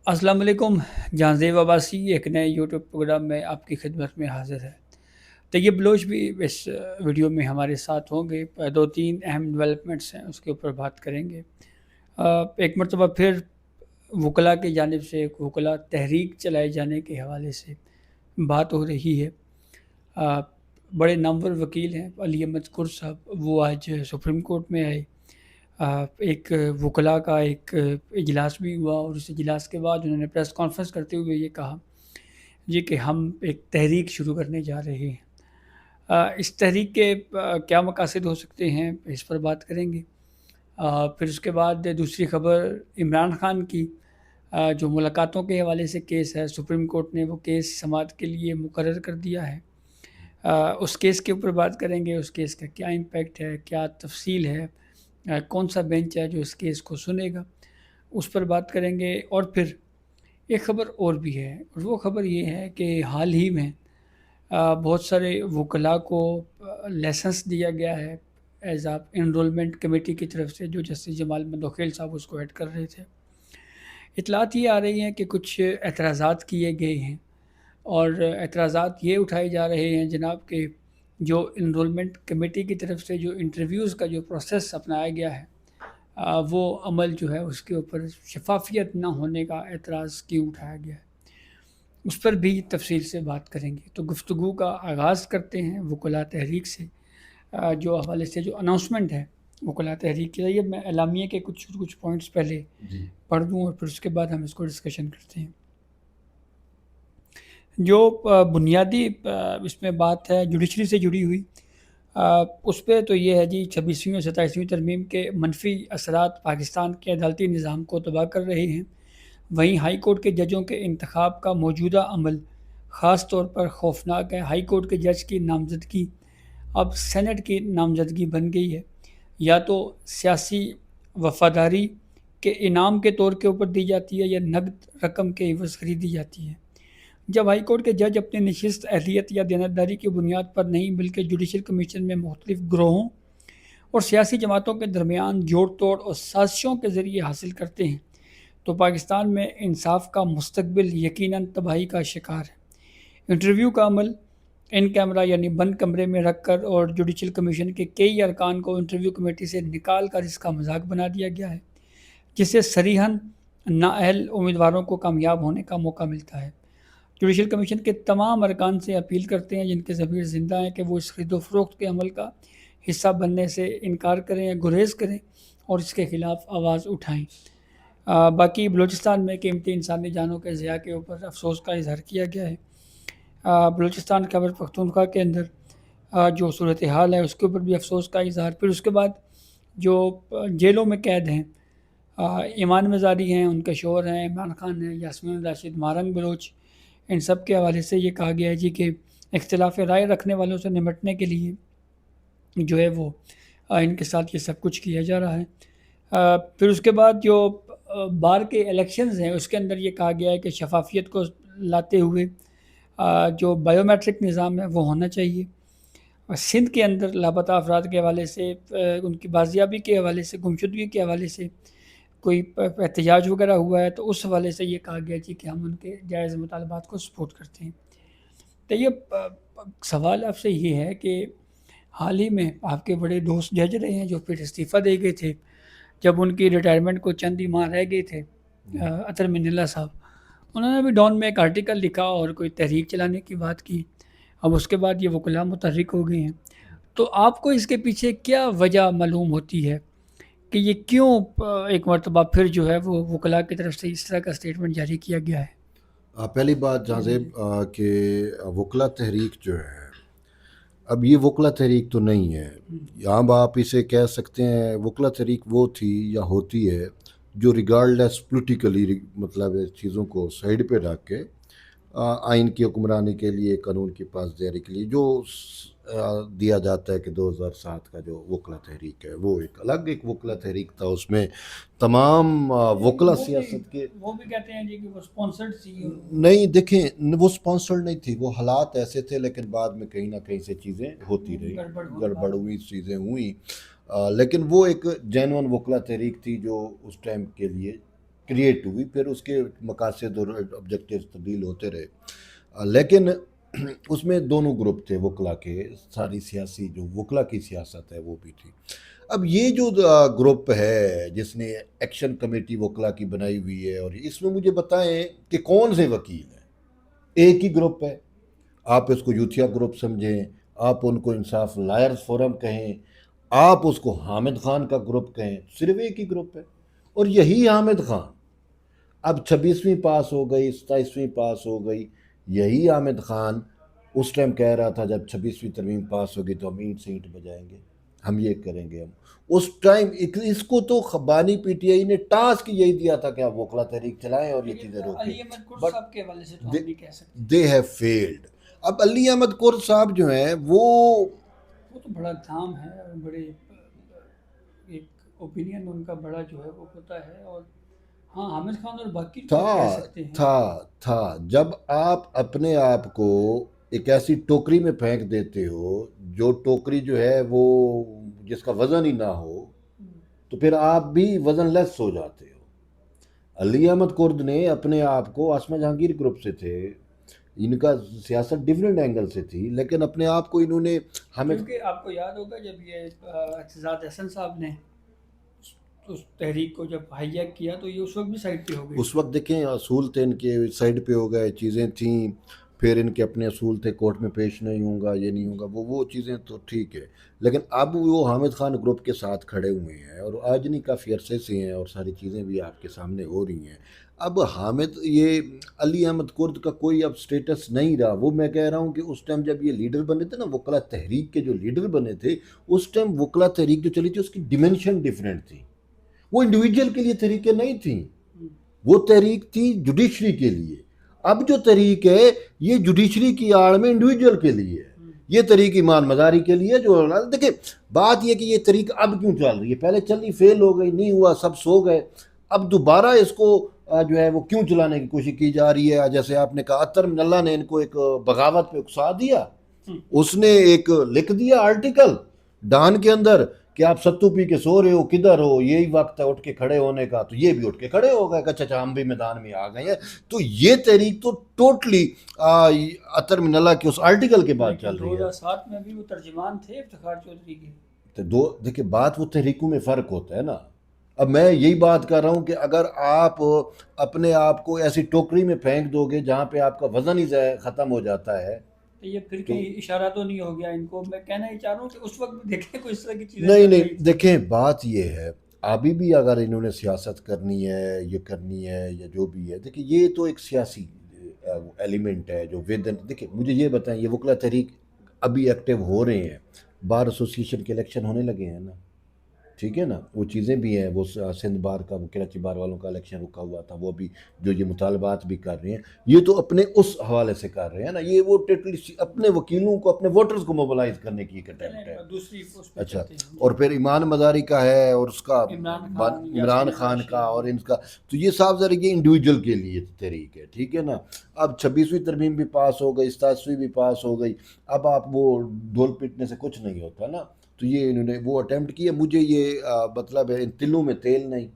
السلام علیکم. جہاں عباسی ایک نئے یوٹیوب پروگرام میں آپ کی خدمت میں حاضر ہے. طیب بلوچ بھی اس ویڈیو میں ہمارے ساتھ ہوں گے. دو تین اہم ڈیولپمنٹس ہیں، اس کے اوپر بات کریں گے. ایک مرتبہ پھر وکلاء کی جانب سے ایک وکلاء تحریک چلائے جانے کے حوالے سے بات ہو رہی ہے. بڑے نامور وکیل ہیں علی احمد کر صاحب، وہ آج سپریم کورٹ میں آئے. ایک وکلاء کا ایک اجلاس بھی ہوا، اور اس اجلاس کے بعد انہوں نے پریس کانفرنس کرتے ہوئے یہ کہا جی کہ ہم ایک تحریک شروع کرنے جا رہے ہیں. اس تحریک کے کیا مقاصد ہو سکتے ہیں، اس پر بات کریں گے. پھر اس کے بعد دوسری خبر عمران خان کی، جو ملاقاتوں کے حوالے سے کیس ہے، سپریم کورٹ نے وہ کیس سماعت کے لیے مقرر کر دیا ہے. اس کیس کے اوپر بات کریں گے، اس کیس کا کیا امپیکٹ ہے، کیا تفصیل ہے، کون سا بینچ ہے جو اس کیس کو سنے گا، اس پر بات کریں گے. اور پھر ایک خبر اور بھی ہے، اور وہ خبر یہ ہے کہ حال ہی میں بہت سارے وکلاء کو لائسنس دیا گیا ہے ایز آپ انرولمنٹ کمیٹی کی طرف سے، جو جسٹس جمال مندوخیل صاحب اس کو ہیڈ کر رہے تھے. اطلاعات یہ آ رہی ہیں کہ کچھ اعتراضات کیے گئے ہیں، اور اعتراضات یہ اٹھائے جا رہے ہیں جناب کہ جو انرولمنٹ کمیٹی کی طرف سے جو انٹرویوز کا جو پروسیس اپنایا گیا ہے، وہ عمل جو ہے اس کے اوپر شفافیت نہ ہونے کا اعتراض کیوں اٹھایا گیا ہے، اس پر بھی تفصیل سے بات کریں گے. تو گفتگو کا آغاز کرتے ہیں وکلاء تحریک سے. جو حوالے سے جو اناؤنسمنٹ ہے وکلاء تحریک کے لیے، میں اعلامیے کے کچھ پوائنٹس پہلے پڑھ دوں، اور پھر اس کے بعد ہم اس کو ڈسکشن کرتے ہیں. جو بنیادی اس میں بات ہے جوڈیشری سے جڑی ہوئی، اس پہ تو یہ ہے جی 26ویں اور 27ویں ترمیم کے منفی اثرات پاکستان کے عدالتی نظام کو تباہ کر رہے ہیں. وہیں ہائی کورٹ کے ججوں کے انتخاب کا موجودہ عمل خاص طور پر خوفناک ہے. ہائی کورٹ کے جج کی نامزدگی اب سینٹ کی نامزدگی بن گئی ہے. یا تو سیاسی وفاداری کے انعام کے طور کے اوپر دی جاتی ہے، یا نقد رقم کے عوض خریدی جاتی ہے. جب ہائی کورٹ کے جج اپنی نشست اہلیت یا دیانتداری کی بنیاد پر نہیں بلکہ جوڈیشل کمیشن میں مختلف گروہوں اور سیاسی جماعتوں کے درمیان جوڑ توڑ اور سازشوں کے ذریعے حاصل کرتے ہیں، تو پاکستان میں انصاف کا مستقبل یقیناً تباہی کا شکار ہے. انٹرویو کا عمل ان کیمرہ یعنی بند کمرے میں رکھ کر اور جوڈیشل کمیشن کے کئی ارکان کو انٹرویو کمیٹی سے نکال کر اس کا مذاق بنا دیا گیا ہے، جس سے صریحاً نااہل امیدواروں کو کامیاب ہونے کا موقع ملتا ہے. جوڈیشل کمیشن کے تمام ارکان سے اپیل کرتے ہیں جن کے ضمیر زندہ ہیں کہ وہ اس خرید و فروخت کے عمل کا حصہ بننے سے انکار کریں یا گریز کریں اور اس کے خلاف آواز اٹھائیں. باقی بلوچستان میں قیمتی انسانی جانوں کے ضیاع کے اوپر افسوس کا اظہار کیا گیا ہے. بلوچستان خیبر پختونخوا کے اندر جو صورتحال ہے اس کے اوپر بھی افسوس کا اظہار. پھر اس کے بعد جو جیلوں میں قید ہیں، ایمان مزاری ہیں، ان کے شوہر ہیں، عمران خان ہیں، یاسمین راشد، مارنگ بلوچ، ان سب کے حوالے سے یہ کہا گیا ہے جی کہ اختلاف رائے رکھنے والوں سے نمٹنے کے لیے جو ہے وہ ان کے ساتھ یہ سب کچھ کیا جا رہا ہے. پھر اس کے بعد جو بار کے الیکشنز ہیں اس کے اندر یہ کہا گیا ہے کہ شفافیت کو لاتے ہوئے جو بائیو میٹرک نظام ہے وہ ہونا چاہیے. سندھ کے اندر لاپتہ افراد کے حوالے سے، ان کی بازیابی کے حوالے سے، گمشدگی کے حوالے سے کوئی احتجاج وغیرہ ہوا ہے تو اس حوالے سے یہ کہا گیا جی کہ ہم ان کے جائز مطالبات کو سپورٹ کرتے ہیں. تو یہ سوال آپ سے یہ ہے کہ حال ہی میں آپ کے بڑے دوست جج رہے ہیں جو پھر استعفیٰ دے گئے تھے جب ان کی ریٹائرمنٹ کو چند ہی ماہ رہ گئے تھے، اطہر من اللہ صاحب، انہوں نے بھی ڈان میں ایک آرٹیکل لکھا اور کوئی تحریک چلانے کی بات کی. اب اس کے بعد یہ وکلاء متحرک ہو گئے ہیں. تو آپ کو اس کے پیچھے کیا وجہ معلوم ہوتی ہے کہ یہ کیوں ایک مرتبہ پھر جو ہے وہ وکلاء کی طرف سے اس طرح کا اسٹیٹمنٹ جاری کیا گیا ہے؟ پہلی بات جہاں زیب کہ وکلا تحریک جو ہے، اب یہ وکلا تحریک تو نہیں ہے. یہاں آپ اسے کہہ سکتے ہیں وکلا تحریک وہ تھی یا ہوتی ہے جو ریگارڈلیس پولیٹیکلی مطلب چیزوں کو سائڈ پہ رکھ کے آئین کی حکمرانی کے لیے، قانون کی پاسداری کے لیے جو دیا جاتا ہے کہ 2007 کا جو وکلا تحریک ہے وہ ایک الگ ایک وکلا تحریک تھا. اس میں تمام وکلا سیاست کے وہ بھی کہتے ہیں جی کہ وہ سپانسرڈ تھی. نہیں، دیکھیں وہ سپانسرڈ نہیں تھی، وہ حالات ایسے تھے، لیکن بعد میں کہیں نہ کہیں سے چیزیں ہوتی رہی، گڑبڑ ہوئی، چیزیں ہوئیں، لیکن وہ ایک جینون وکلا تحریک تھی جو اس ٹائم کے لیے کریٹ ہوئی، پھر اس کے مقاصد اور آبجیکٹیوز تبدیل ہوتے رہے، لیکن اس میں دونوں گروپ تھے وکلا کے، ساری سیاسی جو وکلا کی سیاست ہے وہ بھی تھی۔ اب یہ جو گروپ ہے جس نے ایکشن کمیٹی وکلا کی بنائی ہوئی ہے، اور اس میں مجھے بتائیں کہ کون سے وکیل ہیں؟ ایک ہی گروپ ہے، آپ اس کو یوتھیا گروپ سمجھیں، آپ ان کو انصاف لائرز فورم کہیں، آپ اس کو حامد خان کا گروپ کہیں، صرف ایک ہی گروپ ہے، اور یہی حامد خان اب 26ویں پاس ہو گئی، 27ویں پاس ہو گئی، یہی حامد خان اس ٹائم کہہ رہا تھا جب 26ویں ترمیم پاس ہوگی تو ہم اینٹ سے اینٹ بجائیں گے، ہم یہ کریں گے۔ ہم اس ٹائم اس کو تو بانی پی ٹی آئی نے ٹاسک یہی دیا تھا کہ آپ وکلا تحریک چلائیں اور یہ چیزیں روکیں، علی احمد کرد بٹ صاحب کے حوالے سے تو ہم نہیں کہہ سکتے، دے ہیو فیلڈ۔ اب علی احمد کرد صاحب جو ہیں وہ وہ تو بڑا دھام ہے اور بڑے ایک اوپینین ان کا بڑا جو ہے وہ ہوتا ہے، اور ہاں حامد خان اور باقی کو کہہ سکتے ہیں۔ تھا جب آپ اپنے آپ کو ایک ایسی ٹوکری میں پھینک دیتے ہو جو ٹوکری جو ہے وہ جس کا وزن ہی نہ ہو، تو پھر آپ بھی وزن لیس ہو جاتے ہو۔ علی احمد کرد نے اپنے آپ کو، آسما جہانگیر گروپ سے تھے، ان کا سیاست ڈیفرنٹ اینگل سے تھی، لیکن اپنے آپ کو انہوں نے ہمیں، کیونکہ آپ کو یاد ہوگا جب یہ اعتزاز احسن صاحب نے اس تحریک کو جب ہائی کیا تو یہ اس وقت بھی سائڈ پہ ہو گئی۔ اس وقت دیکھیں اصول تھے ان کے، سائڈ پہ ہو گئے، چیزیں تھیں، پھر ان کے اپنے اصول تھے، کورٹ میں پیش نہیں ہوں گا، یہ نہیں ہوگا، وہ چیزیں تو ٹھیک ہے، لیکن اب وہ حامد خان گروپ کے ساتھ کھڑے ہوئے ہیں، اور آج نہیں کافی عرصے سے ہیں، اور ساری چیزیں بھی آپ کے سامنے ہو رہی ہیں۔ اب حامد، یہ علی احمد کرد کا کوئی اب سٹیٹس نہیں رہا۔ وہ میں کہہ رہا ہوں کہ اس ٹائم جب یہ لیڈر بنے تھے نا، وکلا تحریک کے جو لیڈر بنے تھے، اس ٹائم وکلا تحریک جو چلی تھی اس کی ڈیمنشن ڈیفرنٹ تھی، وہ انڈیویجول کے لیے تحریکیں نہیں تھیں، وہ تحریک تھی جوڈیشری کے لیے۔ اب جو تحریک ہے یہ جوڈیشری کی آڑ میں انڈیویجول کے لیے ہے، یہ تحریک ایمان مزاری کے لیے جو دیکھیں بات یہ کہ یہ تحریک اب کیوں چل رہی ہے، پہلے چلی، فیل ہو گئی، نہیں ہوا، سب سو گئے، اب دوبارہ اس کو جو ہے وہ کیوں چلانے کی کوشش کی جا رہی ہے؟ جیسے آپ نے کہا اطہر من اللہ نے ان کو ایک بغاوت پہ اکسا دیا، اس نے ایک لکھ دیا آرٹیکل ڈان کے اندر کہ آپ ستو پی کے سو رہے ہو، کدھر ہو، یہی وقت ہے اٹھ کے کھڑے ہونے کا، تو یہ بھی اٹھ کے کھڑے ہو گئے کہ اچھا ہم بھی میدان میں آ گئے ہیں۔ تو یہ تحریک تو ٹوٹلی اطہر من اللہ کے اس آرٹیکل کے بعد چل رہی ہے۔ 2007 میں بھی وہ ترجمان تھے افتخار چودھری کے۔ تو دیکھیں بات وہ تحریکوں میں فرق ہوتا ہے نا۔ اب میں یہی بات کر رہا ہوں کہ اگر آپ اپنے آپ کو ایسی ٹوکری میں پھینک دو گے جہاں پہ آپ کا وزن ہی ختم ہو جاتا ہے، تو یہ پھر کہیں اشارہ تو نہیں ہو گیا ان کو؟ میں کہنا ہی چاہ رہا ہوں کہ اس وقت بھی دیکھیں کوئی اس طرح کی چیزیں نہیں دیکھیں بات یہ ہے، ابھی بھی اگر انہوں نے سیاست کرنی ہے، یہ کرنی ہے یا جو بھی ہے، دیکھیں یہ تو ایک سیاسی ایلیمنٹ ہے جو دیکھیں مجھے یہ بتائیں، یہ وکلا تحریک ابھی ایکٹیو ہو رہے ہیں، بار ایسوسیشن کے الیکشن ہونے لگے ہیں نا، ٹھیک ہے نا، وہ چیزیں بھی ہیں، وہ سندھ بار کا، وہ کراچی بار والوں کا الیکشن رکا ہوا تھا، وہ بھی جو یہ مطالبات بھی کر رہے ہیں، یہ تو اپنے اس حوالے سے کر رہے ہیں نا، یہ وہ اپنے وکیلوں کو، اپنے ووٹرز کو موبلائز کرنے کی ایک اٹیمپٹ ہے۔ دوسری اچھا، اور پھر ایمان مزاری کا ہے، اور اس کا عمران خان کا، اور ان کا، تو یہ صاحب ذرا یہ انڈیویجول کے لیے تحریک ہے، ٹھیک ہے نا۔ اب 26ویں ترمیم بھی پاس ہو گئی، 27ویں بھی پاس ہو گئی، اب آپ وہ ڈھول پیٹنے سے کچھ نہیں ہوتا نا، تو یہ انہوں نے وہ اٹیمپٹ کیا۔ مجھے یہ مطلب ہے ان تلوں میں تیل نہیں،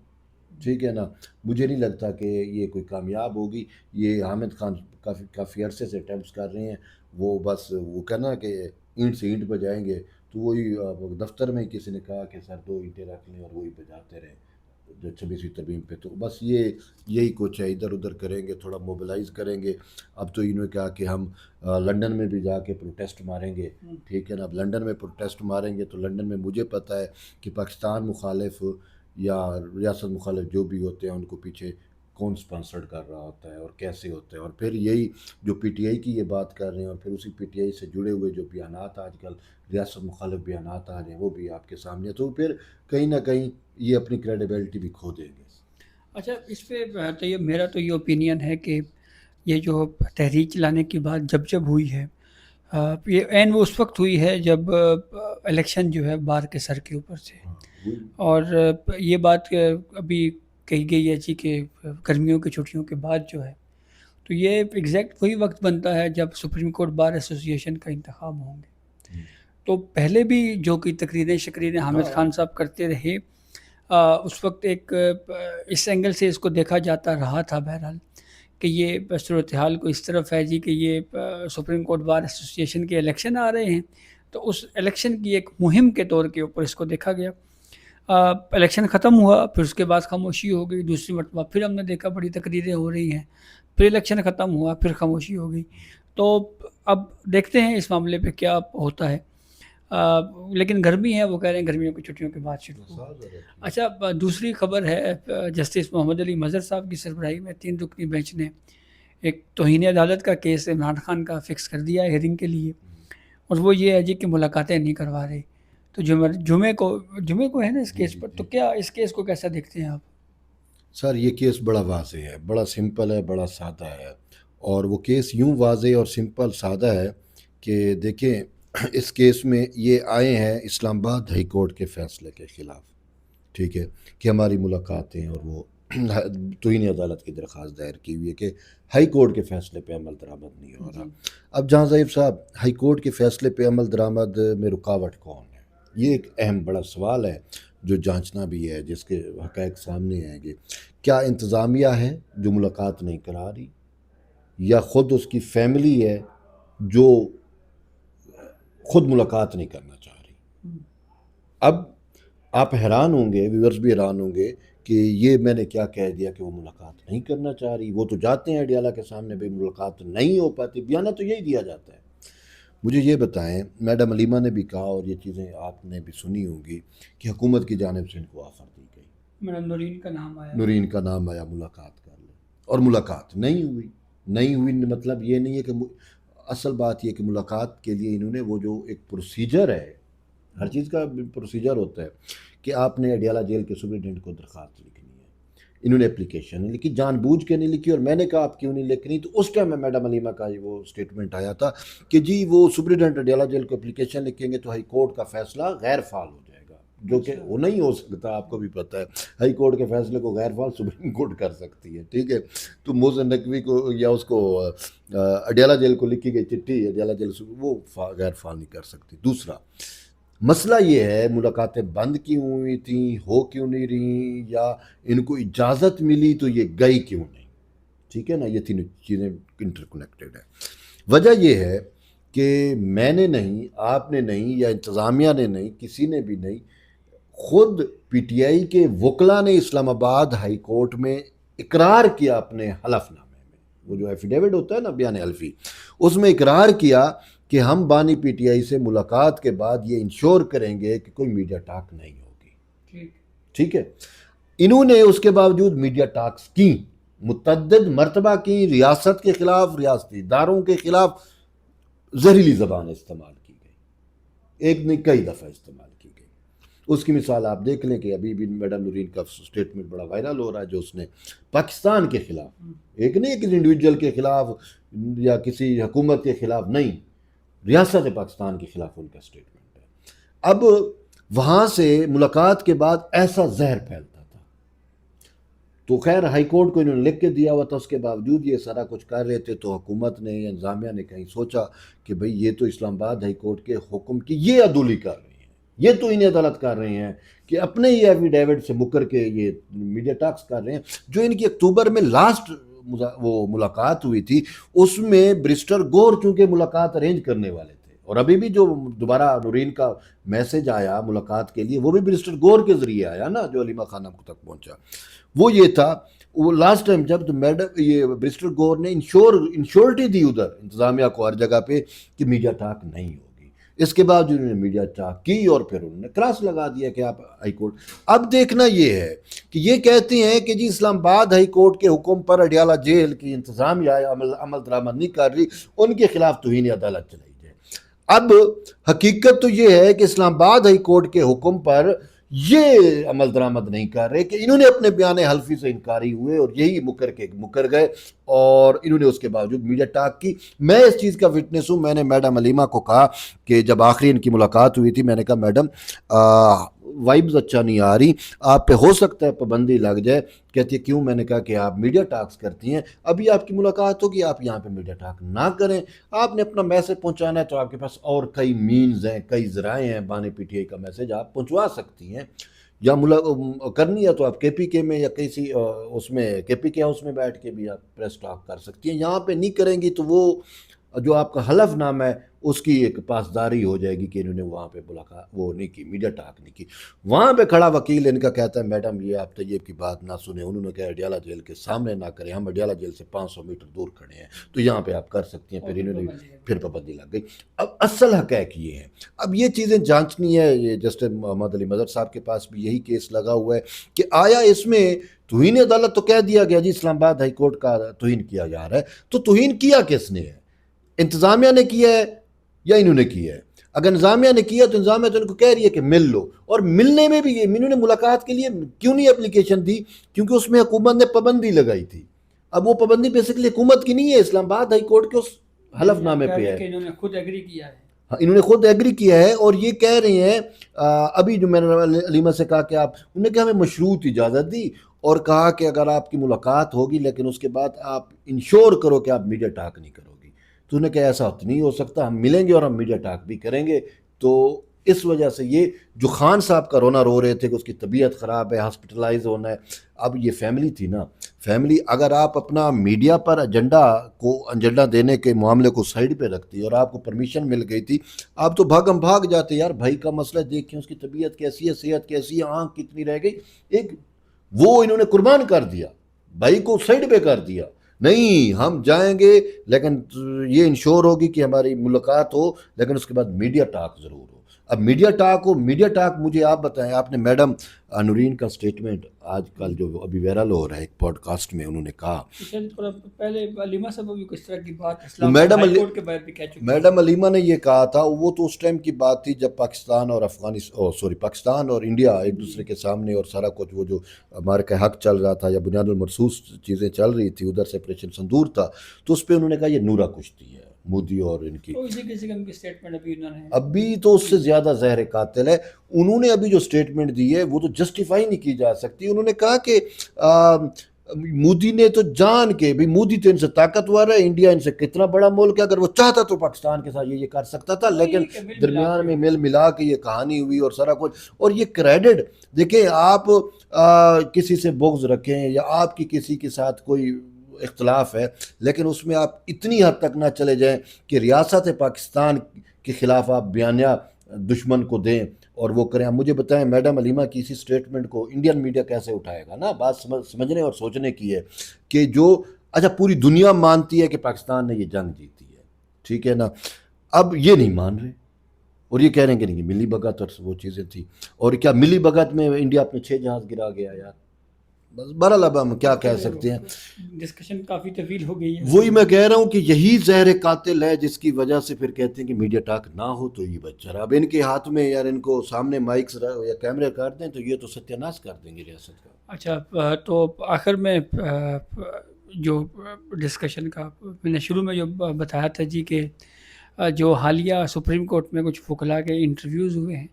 ٹھیک ہے نا، مجھے نہیں لگتا کہ یہ کوئی کامیاب ہوگی۔ یہ حامد خان کافی عرصے سے اٹیمپٹس کر رہے ہیں، وہ بس وہ کہنا کہ اینٹ سے اینٹ بجائیں گے، تو وہی دفتر میں کسی نے کہا کہ سر 2 اینٹیں رکھ لیں، اور وہی بجاتے رہے جو 26ویں ترمیم پہ، تو بس یہی کچھ ہے، ادھر ادھر کریں گے، تھوڑا موبلائز کریں گے۔ اب تو انہوں نے کہا کہ ہم لنڈن میں بھی جا کے پروٹیسٹ ماریں گے، ٹھیک ہے نا، اب لنڈن میں پروٹیسٹ ماریں گے تو لنڈن میں مجھے پتہ ہے کہ پاکستان مخالف یا ریاست مخالف جو بھی ہوتے ہیں ان کو پیچھے کون سپانسرڈ کر رہا ہوتا ہے اور کیسے ہوتا ہے، اور پھر یہی جو پی ٹی آئی کی یہ بات کر رہے ہیں، اور پھر اسی پی ٹی آئی سے جڑے ہوئے جو بیانات آج کل ریاست مخالف بیانات آ رہے ہیں وہ بھی آپ کے سامنے، تو پھر کہیں نہ کہیں یہ اپنی کریڈیبلٹی بھی کھو دیں گے۔ اچھا، اس پہ تو یہ میرا تو یہ اوپینین ہے کہ یہ جو تحریک چلانے کی بات جب ہوئی ہے، یہ عین وہ اس وقت ہوئی ہے جب الیکشن جو ہے بار کے سر کے اوپر سے، اور یہ بات ابھی کہی گئی ہے جی کہ گرمیوں کی چھٹیوں کے بعد جو ہے، تو یہ ایگزیکٹ وہی وقت بنتا ہے جب سپریم کورٹ بار ایسوسیشن کا انتخاب ہوں گے۔ تو پہلے بھی جو کہ تقریریں شکریریں حامد خان صاحب کرتے رہے، اس وقت ایک اس اینگل سے اس کو دیکھا جاتا رہا تھا بہرحال کہ یہ صورتحال کو اس طرف ہے جی کہ یہ سپریم کورٹ بار ایسوسی ایشن کے الیکشن آ رہے ہیں، تو اس الیکشن کی ایک مہم کے طور کے اوپر اس کو دیکھا گیا۔ الیکشن ختم ہوا، پھر اس کے بعد خاموشی ہو گئی، دوسری مرتبہ پھر ہم نے دیکھا بڑی تقریریں ہو رہی ہیں، پھر الیکشن ختم ہوا، پھر خاموشی ہو گئی۔ تو اب دیکھتے ہیں اس معاملے پہ کیا ہوتا ہے۔ لیکن گرمی ہے، وہ کہہ رہے ہیں گرمیوں کی چھٹیوں کے بعد شروع ہو۔ اچھا، دوسری خبر ہے جسٹس محمد علی مظہر صاحب کی سربراہی میں 3 رکنی بینچ نے ایک توہین عدالت کا کیس عمران خان کا فکس کر دیا ہے ہیئرنگ کے لیے، اور وہ یہ ہے جی کہ ملاقاتیں نہیں کروا رہے۔ تو جمعے کو ہے نا اس کیس پر، تو کیا اس کیس کو کیسا دیکھتے ہیں آپ؟ سر یہ کیس بڑا واضح ہے، بڑا سمپل ہے، بڑا سادہ ہے، اور وہ کیس یوں واضح اور سمپل سادہ ہے کہ دیکھیں اس کیس میں یہ آئے ہیں اسلام آباد ہائی کورٹ کے فیصلے کے خلاف، ٹھیک ہے، کہ ہماری ملاقاتیں، اور وہ توہین عدالت کی درخواست دائر کی ہوئی ہے کہ ہائی کورٹ کے فیصلے پہ عمل درآمد نہیں ہو رہا۔ اب جہاں ظریف صاحب، ہائی کورٹ کے فیصلے پہ عمل درآمد میں رکاوٹ کون ہے؟ یہ ایک اہم بڑا سوال ہے جو جانچنا بھی ہے، جس کے حقائق سامنے آئیں گے۔ کیا انتظامیہ ہے جو ملاقات نہیں کرا رہی، یا خود اس کی فیملی ہے جو خود ملاقات نہیں کرنا چاہ رہی؟ اب آپ حیران ہوں گے، ویورز بھی حیران ہوں گے کہ یہ میں نے کیا کہہ دیا کہ وہ ملاقات نہیں کرنا چاہ رہی۔ وہ تو جاتے ہیں اڈیالہ کے سامنے، بھی ملاقات نہیں ہو پاتی، بیانہ تو یہی دیا جاتا ہے۔ مجھے یہ بتائیں، میڈم علیمہ نے بھی کہا، اور یہ چیزیں آپ نے بھی سنی ہوں گی، کہ حکومت کی جانب سے ان کو آفر دی گئی، میڈم نورین کا نام آیا، ملاقات کر لیں، اور ملاقات نہیں ہوئی مطلب یہ نہیں ہے کہ اصل بات یہ کہ ملاقات کے لیے انہوں نے وہ جو ایک پروسیجر ہے، ہر چیز کا پروسیجر ہوتا ہے کہ آپ نے اڈیالہ جیل کے سپرنٹینڈنٹ کو درخواست لکھنی ہے، انہوں نے اپلیکیشن نہیں لکھی، جان بوجھ کے نہیں لکھی، اور میں نے کہا آپ کیوں نہیں لکھنی، تو اس ٹائم میں میڈم علیمہ کا وہ سٹیٹمنٹ آیا تھا کہ جی وہ سپرنٹینڈنٹ اڈیالہ جیل کو اپلیکیشن لکھیں گے تو ہائی کورٹ کا فیصلہ غیر فعال ہو جائے گا، جو کہ وہ نہیں ہو سکتا، آپ کو بھی پتہ ہے ہائی کورٹ کے فیصلے کو غیر فعال سپریم کورٹ کر سکتی ہے، ٹھیک ہے۔ تو محسن نقوی کو یا اس کو اڈیالہ جیل کو لکھی گئی چٹھی اڈیالہ جیل وہ غیر فعال نہیں کر سکتی۔ دوسرا مسئلہ یہ ہے ملاقاتیں بند کیوں ہوئی تھیں، ہو کیوں نہیں رہی، یا ان کو اجازت ملی تو یہ گئی کیوں نہیں، ٹھیک ہے نا، یہ تینوں چیزیں انٹر کنیکٹڈ ہیں۔ وجہ یہ ہے کہ میں نے نہیں، آپ نے نہیں، یا انتظامیہ نے نہیں، کسی نے بھی نہیں، خود پی ٹی آئی کے وکلاء نے اسلام آباد ہائی کورٹ میں اقرار کیا اپنے حلف نامے میں، وہ جو ایفیڈیوٹ ہوتا ہے نا بیان حلفی، اس میں اقرار کیا کہ ہم بانی پی ٹی آئی سے ملاقات کے بعد یہ انشور کریں گے کہ کوئی میڈیا ٹاک نہیں ہوگی، ٹھیک ہے۔ انہوں نے اس کے باوجود میڈیا ٹاکس کی، متعدد مرتبہ کی، ریاست کے خلاف، ریاستی اداروں کے خلاف زہریلی زبان استعمال کی گئی، ایک نہیں کئی دفعہ استعمال کی گئی۔ اس کی مثال آپ دیکھ لیں کہ ابھی بھی میڈم نورین کا سٹیٹمنٹ بڑا وائرل ہو رہا ہے، جو اس نے پاکستان کے خلاف، ایک نہیں کسی انڈیویجول کے خلاف یا کسی حکومت کے خلاف نہیں، ریاست پاکستان کے خلاف ان کا سٹیٹمنٹ ہے۔ اب وہاں سے ملاقات کے بعد ایسا زہر پھیلتا تھا، تو خیر ہائی کورٹ کو انہوں نے لکھ کے دیا ہوا تھا، اس کے باوجود یہ سارا کچھ کر رہے تھے، تو حکومت نے یا انتظامیہ نے کہیں سوچا کہ بھئی یہ تو اسلام آباد ہائی کورٹ کے حکم کی یہ عدولی کر رہے ہیں، یہ تو انہیں عدالت کر رہے ہیں کہ اپنے ہی ایفیڈیوٹ سے مکر کے یہ میڈیا ٹاکس کر رہے ہیں۔ جو ان کی اکتوبر میں لاسٹ وہ ملاقات ہوئی تھی، اس میں بریسٹر گور چونکہ ملاقات ارینج کرنے والے تھے، اور ابھی بھی جو دوبارہ نورین کا میسج آیا ملاقات کے لیے وہ بھی بریسٹر گور کے ذریعے آیا نا، جو علیمہ خانم تک پہنچا، وہ یہ تھا، وہ لاسٹ ٹائم جب میڈم یہ بریسٹر گور نے انشورٹی دی ادھر انتظامیہ کو ہر جگہ پہ کہ میڈیا ٹاک نہیں ہوگی، اس کے بعد انہوں نے میڈیا ٹاک کی، اور پھر انہوں نے کراس لگا دیا کہ آپ ہائی کورٹ۔ اب دیکھنا یہ ہے کہ یہ کہتے ہیں کہ جی اسلام آباد ہائی کورٹ کے حکم پر اڈیالہ جیل کی انتظامیہ عمل درآمد نہیں کر رہی، ان کے خلاف توہین عدالت چلائی جائے۔ اب حقیقت تو یہ ہے کہ اسلام آباد ہائی کورٹ کے حکم پر یہ عمل درآمد نہیں کر رہے کہ انہوں نے اپنے بیان حلفی سے انکاری ہوئے، اور یہی مکر گئے، اور انہوں نے اس کے باوجود میڈیا ٹاک کی۔ میں اس چیز کا وٹنس ہوں، میں نے میڈم علیمہ کو کہا کہ جب آخری ان کی ملاقات ہوئی تھی، میں نے کہا میڈم وائبز اچھا نہیں آ رہی، آپ پہ ہو سکتا ہے پابندی لگ جائے۔ کہتی ہے کیوں؟ میں نے کہا کہ آپ میڈیا ٹاکس کرتی ہیں، ابھی آپ کی ملاقات ہوگی، آپ یہاں پہ میڈیا ٹاک نہ کریں، آپ نے اپنا میسج پہنچانا ہے تو آپ کے پاس اور کئی مینز ہیں، کئی ذرائع ہیں، بانی پی ٹی آئی کا میسج آپ پہنچوا سکتی ہیں۔ یا کرنی ہے تو آپ KPK میں یا کسی اس میں KPK ہاؤس میں بیٹھ کے بھی آپ پریس ٹاک کر سکتی ہیں. یہاں پہ نہیں کریں گی تو وہ جو آپ کا حلف نامہ ہے اس کی ایک پاسداری ہو جائے گی کہ انہوں نے وہاں پہ ملاقات وہ نہیں کی، میڈیا ٹاک نہیں کی. وہاں پہ کھڑا وکیل ان کا کہتا ہے میڈم یہ آپ طیب کی بات نہ سنیں، انہوں نے کہا اڈیالہ جیل کے سامنے نہ کریں، ہم اڈیالہ جیل سے 500 میٹر دور کھڑے ہیں تو یہاں پہ آپ کر سکتی ہیں. پھر انہوں نے پھر پابندی لگ گئی. اب اصل حقائق یہ ہے، اب یہ چیزیں جانچنی ہے. یہ جسٹس محمد علی مظہر صاحب کے پاس بھی یہی کیس لگا ہوا ہے کہ آیا اس میں توہین عدالت تو کہہ دیا گیا جی اسلام آباد ہائی کورٹ کا توہین کیا جا رہا ہے، تو توہین کیا کس نے ہے؟ انتظامیہ نے کیا ہے یا انہوں نے کیا ہے؟ اگر انتظامیہ نے کیا تو انتظامیہ تو ان کو کہہ رہی ہے کہ مل لو، اور ملنے میں بھی انہوں نے ملاقات کے لیے کیوں نہیں اپلیکیشن دی؟ کیونکہ اس میں حکومت نے پابندی لگائی تھی. اب وہ پابندی بیسیکلی حکومت کی نہیں ہے، اسلام آباد ہائی کورٹ کے اس حلف نامے پہ ہے. انہوں نے خود ایگری کیا ہے. انہوں نے خود ایگری کیا ہے اور یہ کہہ رہے ہیں ابھی جو میں نے علیمہ سے کہا کہ آپ، انہوں نے کہا ہمیں مشروط اجازت دی اور کہا کہ اگر آپ کی ملاقات ہوگی لیکن اس کے بعد آپ انشور کرو کہ آپ میڈیا ٹاک نہیں کرو گی. تو انہوں نے کہا ایسا نہیں ہو سکتا، ہم ملیں گے اور ہم میڈیا ٹاک بھی کریں گے. تو اس وجہ سے یہ جو خان صاحب کا رونا رو رہے تھے کہ اس کی طبیعت خراب ہے، ہاسپٹلائز ہونا ہے، اب یہ فیملی تھی نا، فیملی اگر آپ اپنا میڈیا پر ایجنڈا دینے کے معاملے کو سائڈ پہ رکھتی اور آپ کو پرمیشن مل گئی تھی، آپ تو بھاگ جاتے. یار بھائی کا مسئلہ دیکھیں، اس کی طبیعت کیسی ہے، صحت کیسی ہے، آنکھ کتنی رہ گئی، ایک وہ انہوں نے قربان کر دیا، بھائی کو سائڈ پہ کر دیا. نہیں ہم جائیں گے لیکن یہ انشور ہوگی کہ ہماری ملاقات ہو لیکن اس کے بعد میڈیا ٹاک ضرور ہو. اب میڈیا ٹاک مجھے آپ بتائیں، آپ نے میڈم نورین کا سٹیٹمنٹ آج کل جو ابھی وائرل ہو رہا ہے ایک پوڈ کاسٹ میں، انہوں نے کہا پہلے علیمہ صاحب بھی کس طرح کی بات میڈم علیمہ نے یہ کہا تھا، وہ تو اس ٹائم کی بات تھی جب پاکستان اور انڈیا ایک دوسرے کے سامنے اور سارا کچھ وہ جو ہمارے کا حق چل رہا تھا یا بنیاد المرصوص چیزیں چل رہی تھی، ادھر سے آپریشن سندور تھا، تو اس پہ انہوں نے کہا یہ نورا کشتی ہے مودی اور ان کی. ابھی تو اس سے زیادہ زہر قاتل ہے. انہوں نے ابھی جو سٹیٹمنٹ دی ہے وہ تو جسٹیفائی نہیں کی جا سکتی. انہوں نے کہا کہ مودی نے تو جان کے بھی، مودی تو ان سے طاقتور ہے، انڈیا ان سے کتنا بڑا ملک ہے، اگر وہ چاہتا تو پاکستان کے ساتھ یہ کر سکتا تھا، لیکن درمیان میں مل ملا کے یہ کہانی ہوئی اور سارا کچھ. اور یہ کریڈٹ دیکھیں، آپ کسی سے بغض رکھیں یا آپ کی کسی کے ساتھ کوئی اختلاف ہے، لیکن اس میں آپ اتنی حد تک نہ چلے جائیں کہ ریاست پاکستان کے خلاف آپ بیانیہ دشمن کو دیں اور وہ کریں. مجھے بتائیں میڈم علیمہ کی اسی سٹیٹمنٹ کو انڈین میڈیا کیسے اٹھائے گا؟ نا بات سمجھنے اور سوچنے کی ہے کہ جو اچھا پوری دنیا مانتی ہے کہ پاکستان نے یہ جنگ جیتی ہے، ٹھیک ہے نا، اب یہ نہیں مان رہے اور یہ کہہ رہے ہیں کہ نہیں ملی بھگت اور وہ چیزیں تھی. اور کیا ملی بھگت میں انڈیا اپنے 6 جہاز گرا گیا یار؟ بس بہرحال اب ہم کیا کہہ سکتے ہیں، ڈسکشن کافی طویل ہو گئی ہے. وہی میں کہہ رہا ہوں کہ یہی زہر قاتل ہے جس کی وجہ سے پھر کہتے ہیں کہ میڈیا ٹاک نہ ہو تو یہ بچہ. اب ان کے ہاتھ میں یار ان کو سامنے مائکس یا کیمرے کر دیں تو یہ تو ستیہ ناش کر دیں گے ریاست کا. اچھا تو آخر میں جو ڈسکشن کا میں نے شروع میں جو بتایا تھا جی کہ جو حالیہ سپریم کورٹ میں کچھ وکلاء کے انٹرویوز ہوئے ہیں،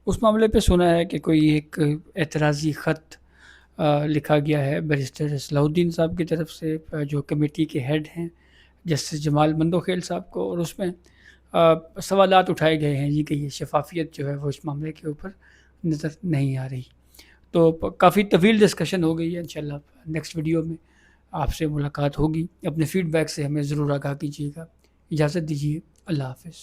اس معاملے پہ سنا ہے کہ کوئی ایک اعتراضی خط لکھا گیا ہے بیرسٹر صلاح الدین صاحب کی طرف سے، جو کمیٹی کے ہیڈ ہیں جسٹس جمال مندوخیل صاحب کو، اور اس میں سوالات اٹھائے گئے ہیں جی کہ یہ شفافیت جو ہے وہ اس معاملے کے اوپر نظر نہیں آ رہی. تو کافی طویل ڈسکشن ہو گئی ہے. انشاءاللہ نیکسٹ ویڈیو میں آپ سے ملاقات ہوگی. اپنے فیڈ بیک سے ہمیں ضرور آگاہ کیجیے گا. اجازت دیجیے. اللہ حافظ.